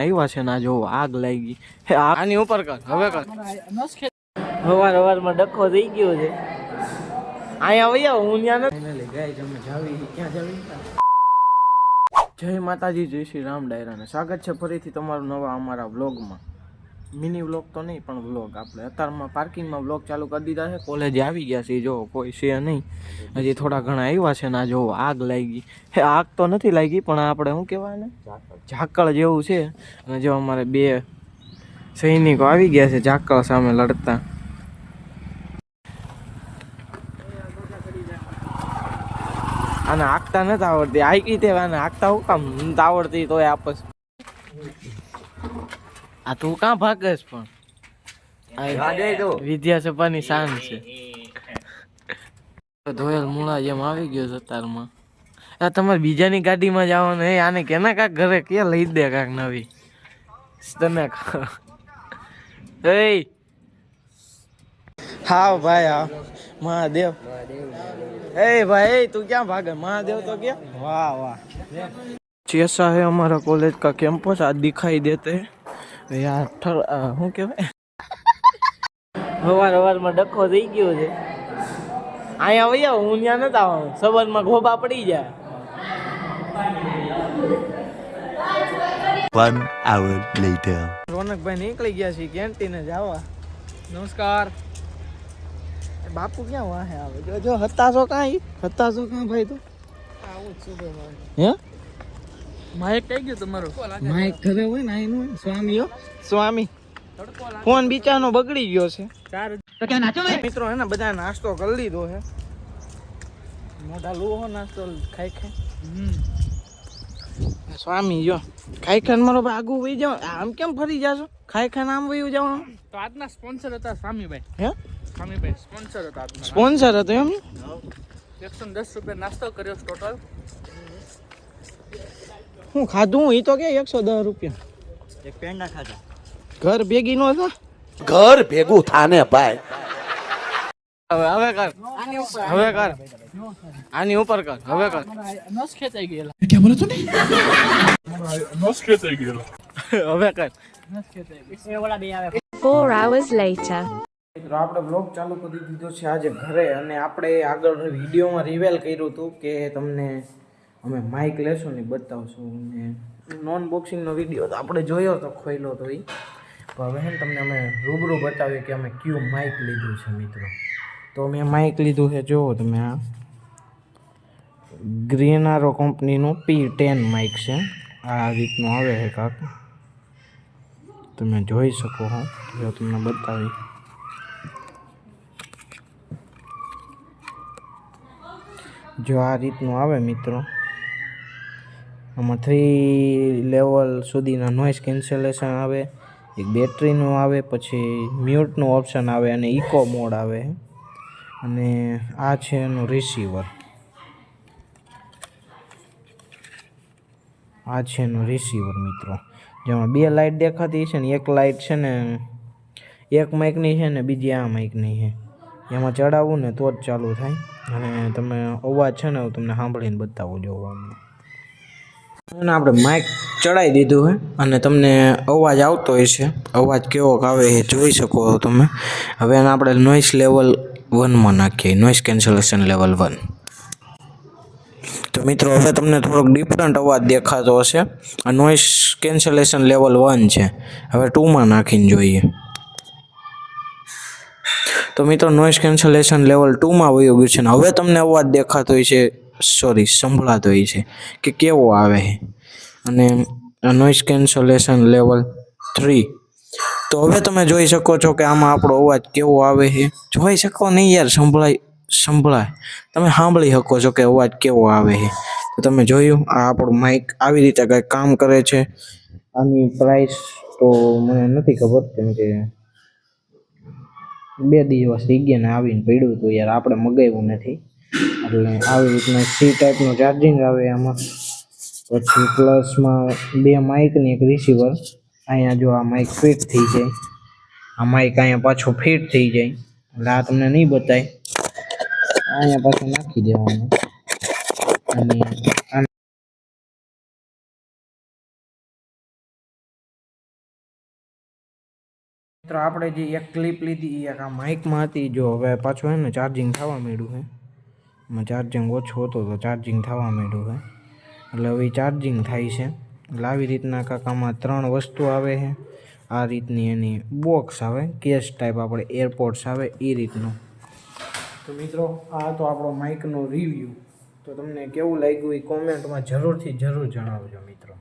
આવ્યા છે ને જો આગ લાગી આની ઉપર કર હવે કર હવારમાં ડખો થઈ ગયો છે અહીંયા વયા હું ત્યાં નથી ગાય તમે જાવી ક્યાં જાવી જય માતાજી જય શ્રી રામ ડાયરાને સ્વાગત છે ફરીથી તમારું નવા અમારા વ્લોગમાં મિની વ્લોગ તો નહીં પણ વ્લોગ આપણે અત્યારમાં પાર્કિંગમાં વ્લોગ ચાલુ કરી દીધા છે કોલેજે આવી ગયા છે જો કોઈ છે નહીં હજી થોડા ઘણા આવ્યા છે ને જો આગ લાગી આગ તો નથી લાગી પણ આપણે શું કહેવાય ને ઝાકળ જેવું છે અને જો અમારે બે સૈનિકો આવી ગયા છે ઝાકળ સામે લડતા આને આંકતા નથી આવડતી આંકી તે આને આંકતા હું કામ નથી આવડતી તોય આપસ આ તું કાં ભાગેશ પણ વિદ્યા સભાની શાન છે ધોયેલ મૂળા જેમ આવી ગયો છે તારમાં આ તમારે બીજાની ગાડીમાં જવાનું હે આને કેના કાંક ઘરે કે લઈ દે કાંક નવી તને એ હા ભાઈ હા મહાદેવ ए भाई तू क्या भागे महादेव तो क्या वाह वाह जैसा है हमारा कॉलेज का कैंपस आज दिखाई देते हैं यार શું કહેવાય હવારમાં ડખો થઈ ગયો છે અહીંયા વયા હું ત્યાં નથી આવવાનું સવારમાં ગોબા પડી જાય 1 hour later રોનકભાઈ નીકળી ગયા છે કેન્ટીને જવા નમસ્કાર બાપુ ક્યાં વાહે આવે જો હતાશો કાં ભાઈ તું આવું જ છું હે માઇક કઈ ગયું તમારું માઇક ઘરે હોય ને આઈનું સ્વામી ફોન બીચાનો બગડી ગયો છે તો કે નાચો મિત્રો હે ને બધા નાસ્તો કરી લીધો છે મોટા લોહો નાસ્તો ખાઈ સ્વામી જો ખાઈ મારો આગું વહી જાવ આમ કેમ ફરી જાશો ખાઈ આમ વહી જાવ તો આજના સ્પોન્સર હતા સ્વામીભાઈ હે સ્વામીભાઈ સ્પોન્સર હતા સ્પોન્સર હતો એમ 110 રૂપિયા નાસ્તો કર્યો ટોટલ હું ખાધું એ તો કે 110 રૂપિયા એક પેંડા ખાધા ઘર ભેગી નો હતા ઘર ભેગું થાને ભાઈ હવે કર આની ઉપર કર હવે કર નસ ખેંચાઈ ગયેલા ક્યાં બોલો તું નસ ખેંચાઈ ગયેલા હવે કર નસ ખેંચાઈ ગઈ એ ઓલા બે આવે 4 hours later મિત્રો આપણે બ્લોગ ચાલુ કરી દીધો છે આજે ઘરે અને આપણે આગળ વિડીયોમાં રિવેલ કર્યું હતું કે તમને અમે માઇક લેશું ને બતાવશું ને નોન બોક્સિંગનો વિડીયો તો આપણે જોયો તો ખોઈલો તો એ પણ હવે છે ને તમને અમે રૂબરૂ બતાવ્યું કે અમે કયું માઇક લીધું છે મિત્રો તો મેં માઇક લીધું છે જુઓ તમે આ ગ્રીનારો કંપનીનું P10 માઇક છે આ રીતનું આવે છે કાંક તમે જોઈ શકો છો જો તમને બતાવી જો આ રીતનું આવે મિત્રો આમાં 3 લેવલ સુધીના નોઇઝ કેન્સલેશન આવે એક બેટરીનું આવે પછી મ્યુટનું ઓપ્શન આવે અને ઇકો મોડ આવે અને આ છે એનું રિસીવર મિત્રો જેમાં 2 લાઇટ દેખાતી છે ને એક લાઇટ છે ને એક માઇકની છે ને બીજી આ માઇકની છે એમાં ચડાવવું ને તો જ ચાલુ થાય અને તમે અવાજ છે ને હું તમને સાંભળીને બતાવું જોવાનું અને આપણે માઇક ચડાવી દીધું છે અને તમને અવાજ આવતો હોય છે અવાજ કેવો આવે એ જોઈ શકો તમે હવે એને આપણે નોઇઝ લેવલ 1માં નાખીએ નોઇઝ કેન્સલેશન લેવલ 1 તો મિત્રો હવે તમને થોડોક ડિફરન્ટ અવાજ દેખાતો હશે આ નોઇઝ કેન્સલેશન લેવલ 1 છે હવે 2માં નાખીને જોઈએ તો મિત્રો નોઇઝ કેન્સલેશન લેવલ 2માં વયો ગયું છે ને હવે તમને અવાજ દેખાતો હોય છે સંભળાતો હોય છે કે કેવો આવે છે અને નોઇઝ કેન્સલેશન લેવલ 3 તો હવે તમે જોઈ શકો છો કે આમાં આપણો અવાજ કેવો આવે છે જોઈ શકો નહીં યાર સંભળાય તમે સાંભળી શકો છો કે અવાજ કેવો આવે છે તો તમે જોયું આ આપણું માઇક આવી રીતે કંઈક કામ કરે છે આની પ્રાઇસ તો મને નથી ખબર કેમ કે 2 દિવસ થઈ ગયા ને આવીને પડ્યું હતું યાર આપણે મગાવ્યું નથી એટલે આવી રીતના સી ટાઈપનું ચાર્જિંગ આવે આમાં પછી પ્લસમાં 2 માઇક ને એક રિસીવર અહીંયા જો આ માઇક ફિટ થઈ જાય આ માઇક અહીંયા પાછું ફિટ થઈ જાય એટલે આ તમને નહીં બતાય અહીંયા પાછું નાખી દેવાનું અને તો આપણે જે એક ક્લિપ લીધી એ એક આ માઇકમાં હતી. જો હવે પાછું હે ને ચાર્જિંગ થવા માંડ્યું છે. એમાં ચાર્જિંગ ઓછું હતું તો ચાર્જિંગ થવા માંડ્યું છે. એટલે હવે ચાર્જિંગ થાય છે. એટલે આવી રીતના કાકામાં 3 વસ્તુ આવે છે. આ રીતની એની બોક્સ આવે, કેસ ટાઈપ આપણે એરપોર્ટ્સ આવે એ રીતનું. તો મિત્રો આ તો આપણો માઇકનો રિવ્યૂ. તો તમને કેવું લાગ્યું એ કોમેન્ટમાં જરૂર જણાવજો મિત્રો.